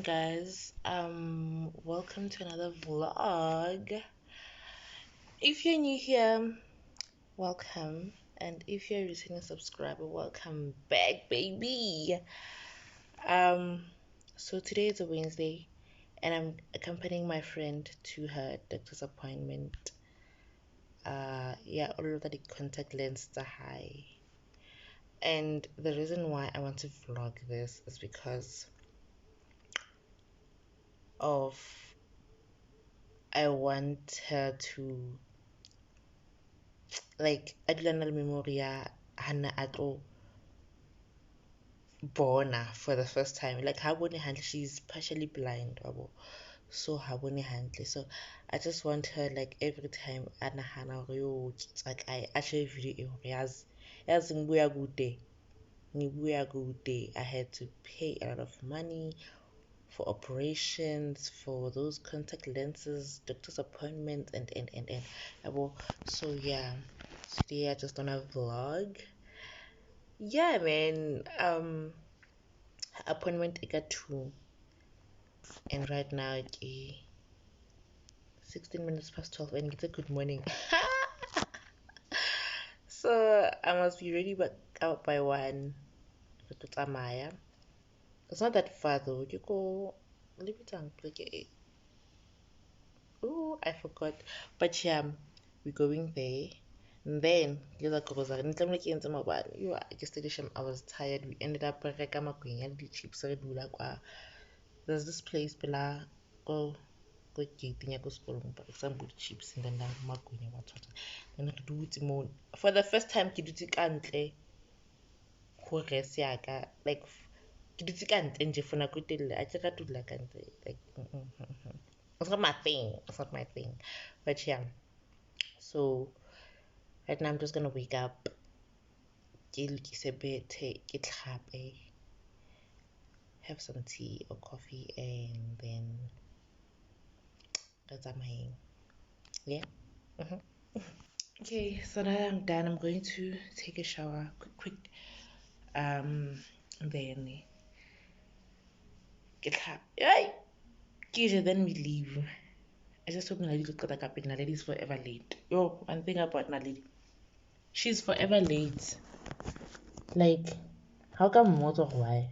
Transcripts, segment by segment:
guys. Welcome to another vlog. If you're new here, welcome. And if you're a returning subscriber, welcome back, baby. Um, so today is a Wednesday, and I'm accompanying my friend to her doctor's appointment. Yeah, all of the contact lenses are high. And the reason why I want to vlog this is because of I want her to like a dula na le memory ya hana a tlo bona for the first time, like ha bone hantle, she's partially blind so ha bone hantle, so I just want her like every time a nagana gore yo like I share video e yazi ngibuya kude. I had to pay a lot of money for operations, for those contact lenses, doctor's appointments, and yabo. So yeah, today I just wanna vlog. Yeah, man. Appointment I got 2, and right now it's 16 minutes past 12, and it's a good morning. So I must be ready back out by 1. It's not that far though. You go Libitang, like, oh, I forgot. But yeah, we're going there. And then I was tired. We ended up the chips. There's this place below go gating ya go school but some good chips and then makwenya wa tota. And re dutse mo for the first time ke dutse ka ntle go rest yaka, like ke dutse ka ntle nje for nako telele a ke ra dula ka ntle, like it's not my thing, but yeah. So right now I'm just gonna wake up, ke lokise bethe, ke tlhape, have some tea or coffee, and then that's my yeah. Okay, so now I'm done. I'm going to take a shower quick, and then get up. Then we leave. I just hope Naledi look at the Naledi is forever late. Yo, one thing about Naledi, she's forever late. Like, how come most of why?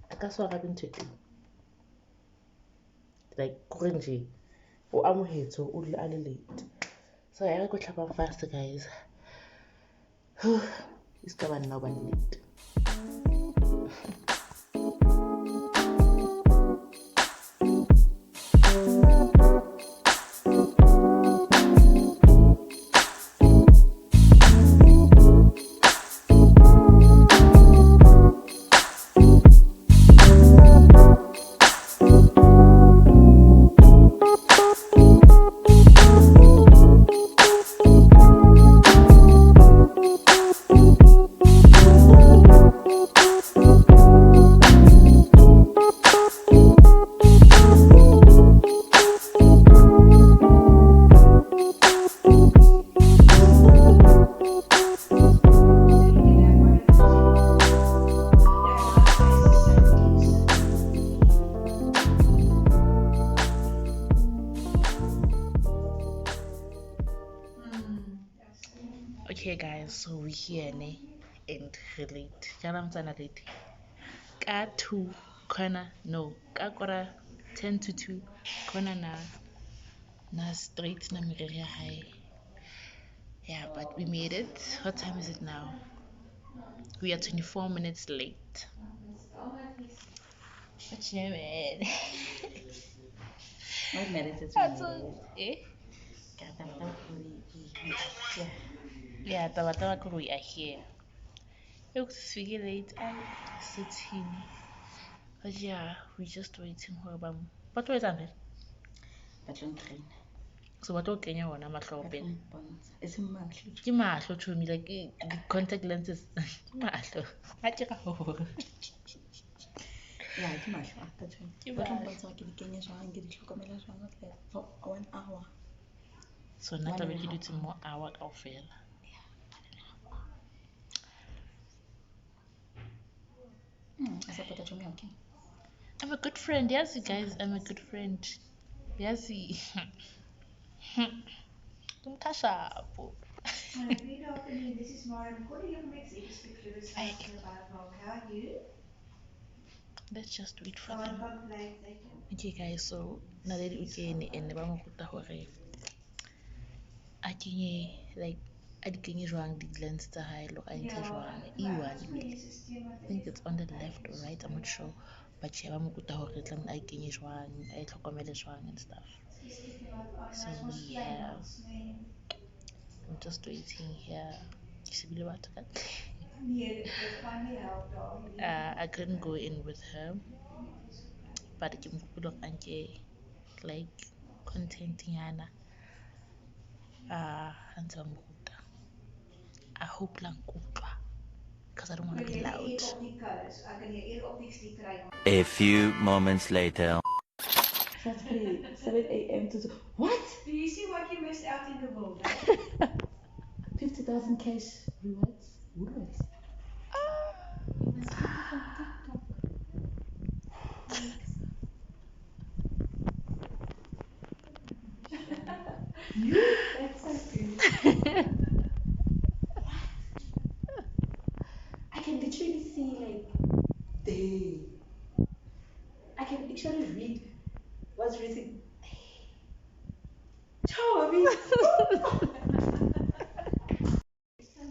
I can't what happened to you. Like, cringy. Oh, I'm here, so I'm late. So I gotta go chop up faster, guys. It's coming now, but late. Okay guys, so we're here and relate. Jalam sana late. Ka 2 corner no. Ka kora 10 to 2 corner na straight na Mireya High. Yeah, but we made it. What time is it now? We are 24 minutes late. What you know, man? What matters That's eh? Yeah, Tabataba we are here. It looks figure late. I'm sitting. But yeah, we're just waiting for them. But wait a minute. So what okay you want mahlo open? It's a match. Ke mahlo chomi, like the contact lenses. Ke mahlo. A ke ga hore. Yeah, ke mahlo. That's right. Ke But mahlo. I'm going to get the jwang ke di tlhokomela jwang for 1 hour. So na tla be ke dutse mo hour kaofela. I support that okay. I'm a good friend. Yes, you guys, I'm a good friend. Yes, Tumkashapo. Good afternoon. This is Mara. I'm calling you from Executive Riverside vanderbijlpark. How are you? Let's just wait for Oh, I them. can't complain. Thank you. Okay, guys, so now that we can and ba mo ruta hore a kenye like a di kenye jwang di lens tsa hae lo a ntshe jwang e1 I think it's on the left or right, I'm not sure, but she ba mo ruta hore tlamehile a kenye jwang a itlhokomele jwang and stuff. So we have I'm just waiting here. I couldn't go in with her, but ke mokopelo anke like contenting yana ntse mo ruta. I hope lang kutlwa because I don't want to be loud. A few moments later. Saturday, 7 a.m. to what? Do you see what you missed out in the world? 50,000 cash rewards. Woodwards. You must keep it on TikTok. You? That's so good. I can literally see like they. I can actually read what's written. Charlie.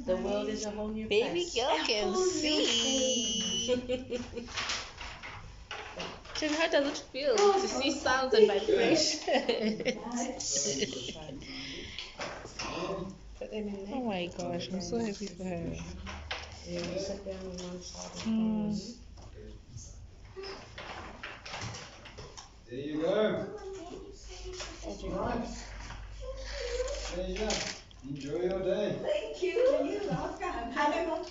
The world is a whole new Baby place. girl can see. Jimmy, how does it feel to see sounds and vibrations? Oh my gosh, I'm so happy for her. Yeah, we sit down on one side. There you go. Right. Pleasure. Enjoy your day. Thank you. You're welcome. I know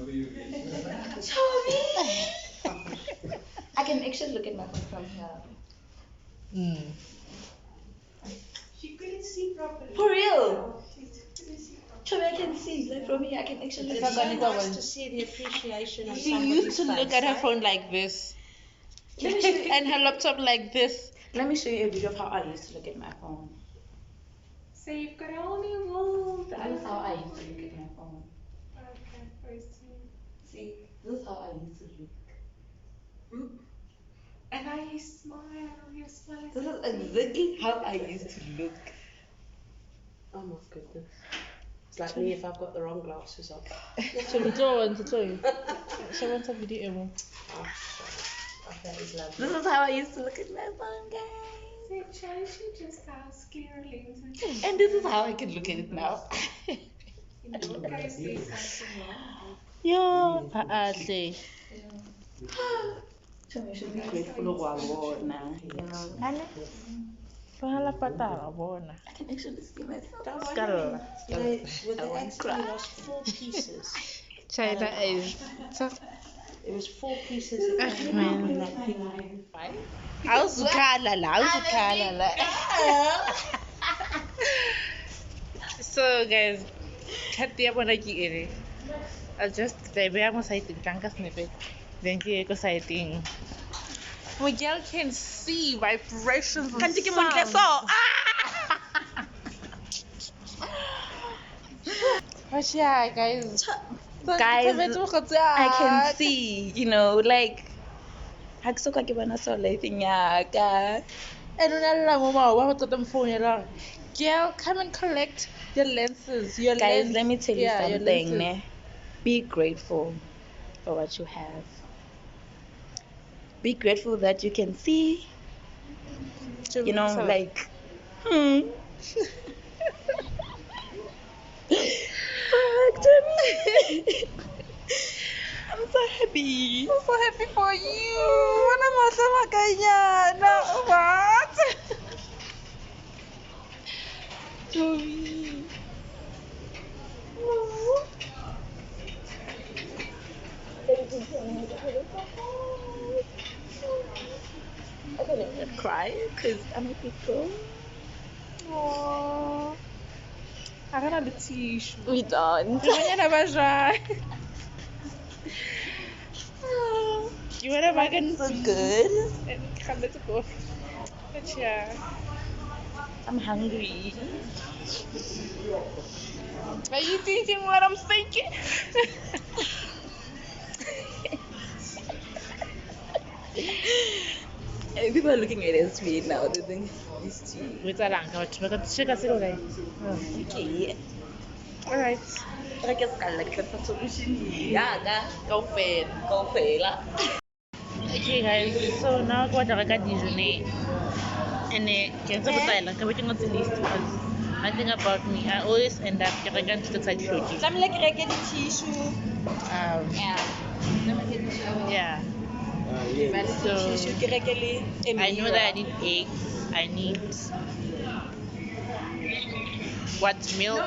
where you're going. Tommy! I can actually look at my phone from here. She couldn't see properly. For real? She couldn't see properly. Tommy, I can see. Like from here, I can actually It's so see. nice to see the appreciation of She somebody's used to look face, at her right? phone like this Let me show you. and her laptop like this. Let me show you a video of how I used to look at my phone. So you've got a whole new world. That is how I used to look at my phone. Okay, I see. See, this is how I used to look. And now you smile. Your smile is This so is pretty. exactly how I used to look. Oh my goodness. It's like me if I've got the wrong glasses on. So we don't want to show some video. That is lovely. This is how I used to look at my phone, guys. So it shows you just how clear lenses. And this is how I can look at it now. In your case, there's something wrong. Yo, paatle. Tommy should be grateful of our world now. Ane, pahala patala bona. I can actually see myself. Skala. With the accident, I lost 4 pieces. China is. It was 4 pieces that came out in that thing. Awuzukhala la. So guys, chat ya bona ke ere. I'll just bear mo side tanka snippet. Then ke go sighting. My girl can see vibrations and sounds. But yeah, guys. Guys, I can see, you know, like ha ke soka ke bona so lighting ya ka. And unala mama wa go tota phone ya girl, come and collect your lenses. Your Guys, lens. let me tell you Yeah, your something. lenses. Ne? Be grateful for what you have. Be grateful that you can see, you know, like, Fuck, Tommy. I'm so happy. I'm so happy for you. Wana mahla makanyana. What? Tommy. Thank you so much. I couldn't even cry because I'm a big girl. Aww. I got a tissue. We don't. Banyana ba jwang? You want a wagon? So good. Let's go. But yeah. I'm hungry. Are you thinking what I'm thinking? People are looking at us weird now. They think these two. Wait a lang. Okay. Okay. Alright. I guess I like the solution. Yeah, Go fail. go fail. Okay guys, so now I got a Disney. And can say what I like. I'm not the least because one thing about me, I always end up getting to the side shoji. I'm like I get a tissue. Yeah. Yeah. So I know that I need eggs. I need what milk,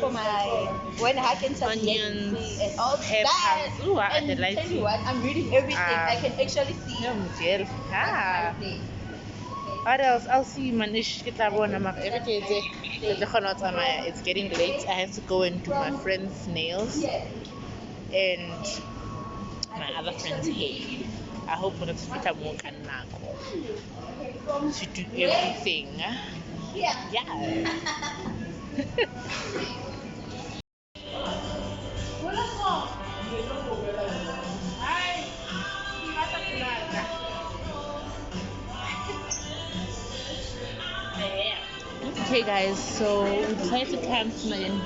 for my when I can onions, and all peppers. that. Ooh, I And like tell you what, I'm reading everything. I can actually see. What else? I'll see manish it's getting late. I have to go and do my friend's nails and my other friend's hair. I hope we're not to more to do everything. Yeah. Okay guys, so we decided to camp to Mayan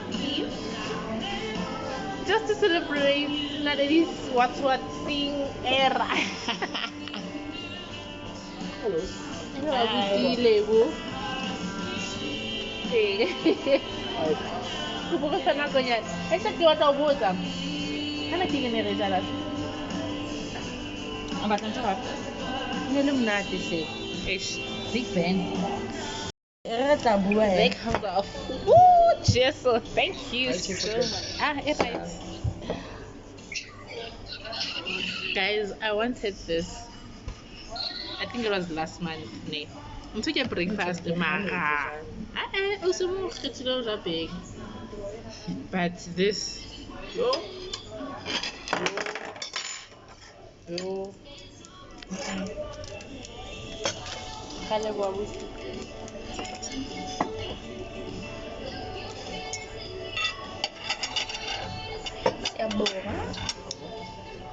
just to celebrate not at least what's seeing era. Kubuka sana ko yan. Ay, sa kiwa tao buta. Ano tingin ni Rizal? Ang batang sarap. Nilum natin si Big Ben. They comes off. Ooh, Jessel, thank you so much. It's right. Guys, I wanted this. I think it was last month. I'm taking a breakfast. Also more big. But this.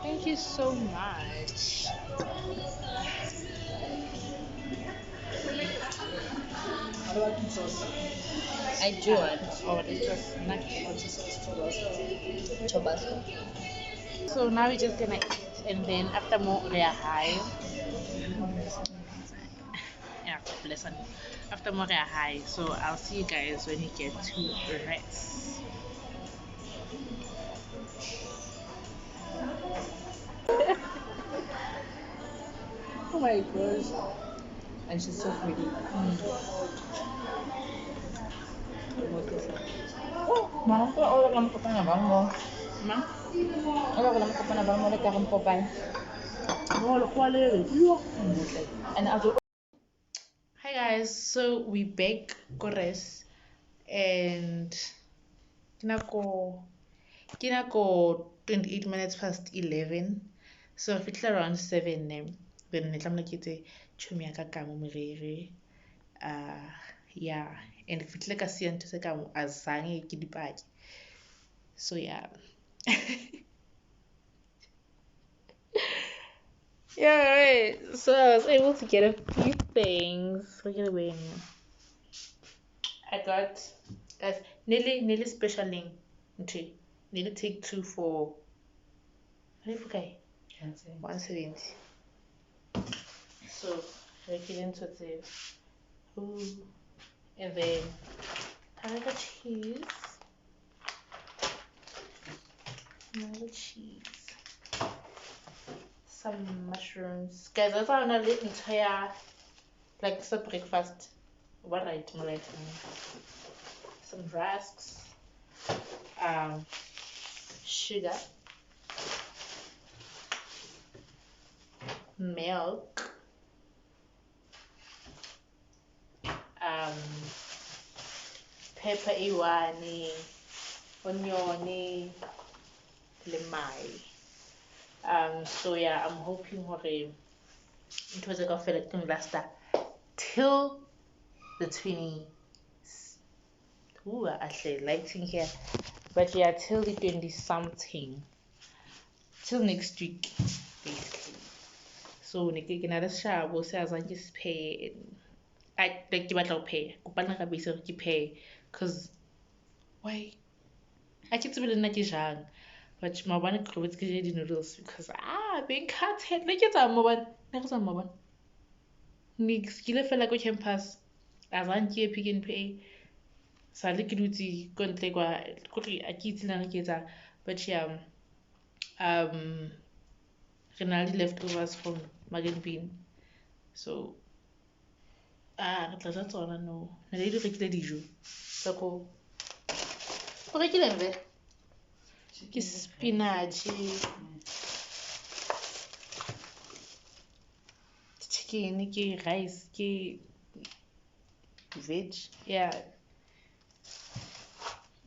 Thank you so much. I do want It's just nice. Tabasco. So now we're just gonna eat, and then after more we are high. Yeah, bless on. After more we are high, so I'll see you guys when you get to rest. Oh my gosh. And she's so pretty. Mama ko wala lang ko pa na bang mo. Ma? Wala ko lang ko pa na bang mo nagkaroon po pa. And also Hi guys, so we back Kores and kinako 28 minutes past 11. So if it's around 7 then nitlamla kitse chumi ya ka kamo merere. Yeah, and if it's like a sian to se kamo azange ke dipaki. So yeah. Yeah, right. So I was able to get a few things. Look at the I got guys nearly special link. Nearly take 2 for okay. 170. So I get into it. Ooh. And then I got cheese. Another cheese. Some mushrooms. Guys, I found a little entire like it's a breakfast. What I do right now. Some rusks. Sugar. Milk. Pepper iwani, onion, lemai, So yeah, I'm hoping it was a feel like last till the 20. Ooh, actually lighting here, but yeah, till the 20 something, till next week, basically. So ke na le shabo se azang ke se pay. I like ke batla go pay. Kopana ka bese ke pay cuz why? I ke tsebe le nna ke jang. But mabane ke robetse ke je di noodles because being cut head le ke tsa mabane. Ne ke tsa mabane. Nix ke le fela go campus. Azang ke Pick n Pay. Sa le ke dutse ko ntle kwa go re a ke itse nna ke etsa but yeah re na le leftovers from Magenbin. So re tla ja tsona no. Ne le di rekile dijo. Tsa ko o rekile mbe? Ke spinach, chicken, ke rice, ke veg. Yeah.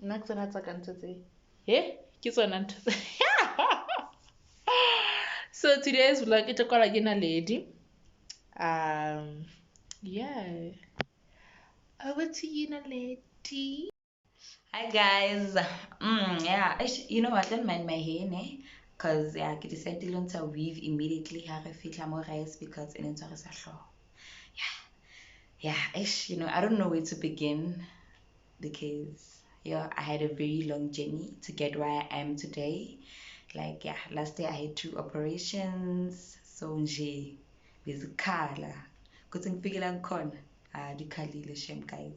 Nna ke tsona tsa ka ntho tse. Ke tsona ntho tse. So today's vlog e tlo kwala ke na lady. Yeah. Over to you, Naledi. Hi guys. Yeah, you know I don't mind my hair, ne? Cause yeah, I decided to weave immediately hair fitla mo rice because in sa hloho. Yeah, you know, I don't know where to begin because yeah, I had a very long journey to get where I am today. Like yeah, last year I had 2 operations, so nje bezikhala. Kuthi ngifikela ngikhona, dikhalile shame guys.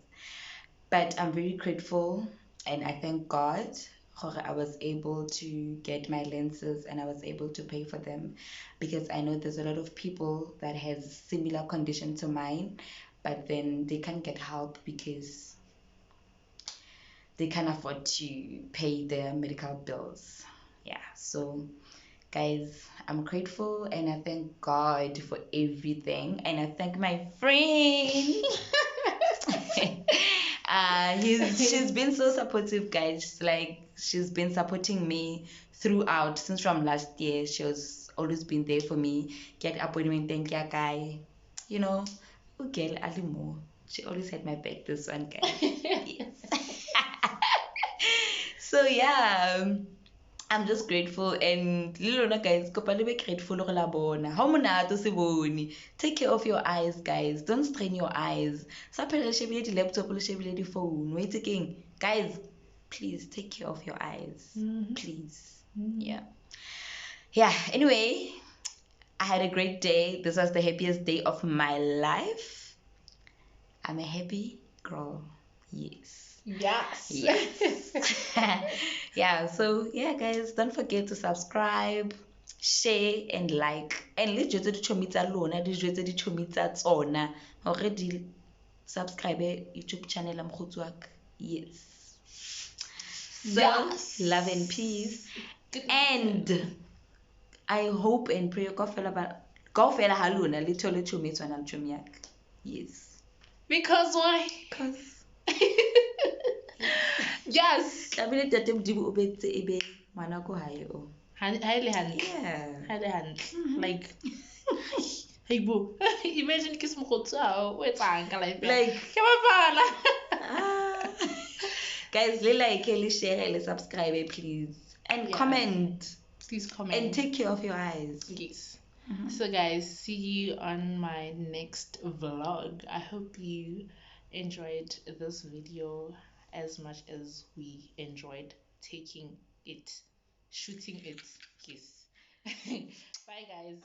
But I'm very grateful and I thank God I was able to get my lenses and I was able to pay for them because I know there's a lot of people that has similar condition to mine, but then they can't get help because they can't afford to pay their medical bills. Yeah, so guys, I'm grateful and I thank God for everything and I thank my friend. She's been so supportive, guys. Like she's been supporting me throughout since from last year. She was always been there for me. Get appointment, thank you, guy. You know, okay, Alimo. She always had my back. This one, guy. So yeah. I'm just grateful and lona guys kopane be grateful go la bona ha monato se bone. Take care of your eyes, guys. Don't strain your eyes. Sa phela shebile di laptop le shebile di phone. Wait again, guys, please take care of your eyes. Please. Yeah, anyway, I had a great day. This was the happiest day of my life. I'm a happy girl. Yes. Yeah, so yeah guys, don't forget to subscribe, share and like and le jwetse dichomi tsa lona di jwetse dichomi tsa tsona hore di subscribe YouTube channel ya mokgotsi wa ka. Yes. So love and peace. And I hope and pray go fela ha lona le thole chomi tswana le chomi ya ka. Yes. Because why? Because yes. tlamehile tate modimo o betse e be ngwana ko hae o. Ha ile hantle. Yeah. Ha ile hantle. Like hey boo. Imagine ke se mogotsi o etsang ka life. Like ke bapala. Guys, like, share, subscribe, please. And comment. Please comment. And take care of your eyes. Yes. So guys, see you on my next vlog. I hope you enjoyed this video as much as we enjoyed taking it, shooting it. Yes. Bye guys.